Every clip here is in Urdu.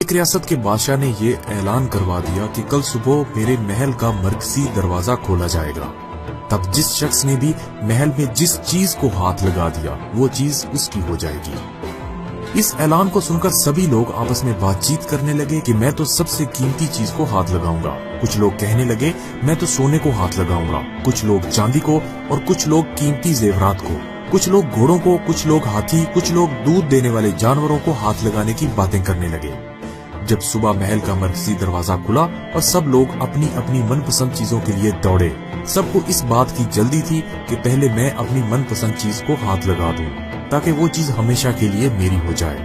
ایک ریاست کے بادشاہ نے یہ اعلان کروا دیا کہ کل صبح میرے محل کا مرکزی دروازہ کھولا جائے گا۔ تب جس شخص نے بھی محل میں جس چیز کو ہاتھ لگا دیا وہ چیز اس کی ہو جائے گی۔ اس اعلان کو سن کر سبھی لوگ آپس میں بات چیت کرنے لگے کہ میں تو سب سے قیمتی چیز کو ہاتھ لگاؤں گا۔ کچھ لوگ کہنے لگے میں تو سونے کو ہاتھ لگاؤں گا، کچھ لوگ چاندی کو اور کچھ لوگ قیمتی زیورات کو، کچھ لوگ گھوڑوں کو، کچھ لوگ ہاتھی، کچھ لوگ دودھ دینے والے جانوروں کو ہاتھ لگانے کی باتیں کرنے لگے۔ جب صبح محل کا مرکزی دروازہ کھلا اور سب لوگ اپنی اپنی من پسند چیزوں کے لیے دوڑے، سب کو اس بات کی جلدی تھی کہ پہلے میں اپنی من پسند چیز کو ہاتھ لگا دوں تاکہ وہ چیز ہمیشہ کے لیے میری ہو جائے۔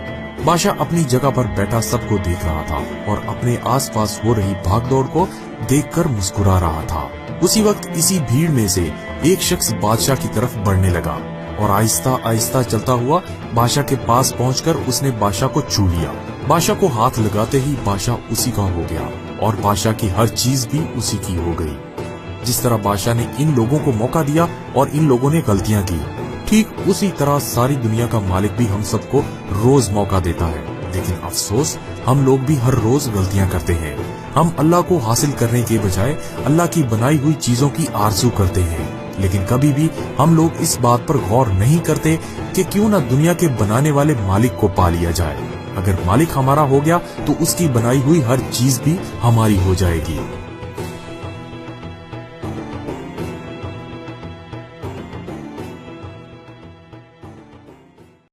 بادشاہ اپنی جگہ پر بیٹھا سب کو دیکھ رہا تھا اور اپنے آس پاس ہو رہی بھاگ دوڑ کو دیکھ کر مسکرا رہا تھا۔ اسی وقت اسی بھیڑ میں سے ایک شخص بادشاہ کی طرف بڑھنے لگا اور آہستہ آہستہ چلتا ہوا بادشاہ کے پاس پہنچ کر اس نے بادشاہ کو چھو لیا۔ بادشاہ کو ہاتھ لگاتے ہی بادشاہ اسی کا ہو گیا اور بادشاہ کی ہر چیز بھی اسی کی ہو گئی۔ جس طرح بادشاہ نے ان لوگوں کو موقع دیا اور ان لوگوں نے غلطیاں کی، ٹھیک اسی طرح ساری دنیا کا مالک بھی ہم سب کو روز موقع دیتا ہے، لیکن افسوس ہم لوگ بھی ہر روز غلطیاں کرتے ہیں۔ ہم اللہ کو حاصل کرنے کے بجائے اللہ کی بنائی ہوئی چیزوں کی آرزو کرتے ہیں، لیکن کبھی بھی ہم لوگ اس بات پر غور نہیں کرتے کہ کیوں نہ دنیا کے بنانے والے مالک کو پا لیا جائے۔ اگر مالک ہمارا ہو گیا تو اس کی بنائی ہوئی ہر چیز بھی ہماری ہو جائے گی۔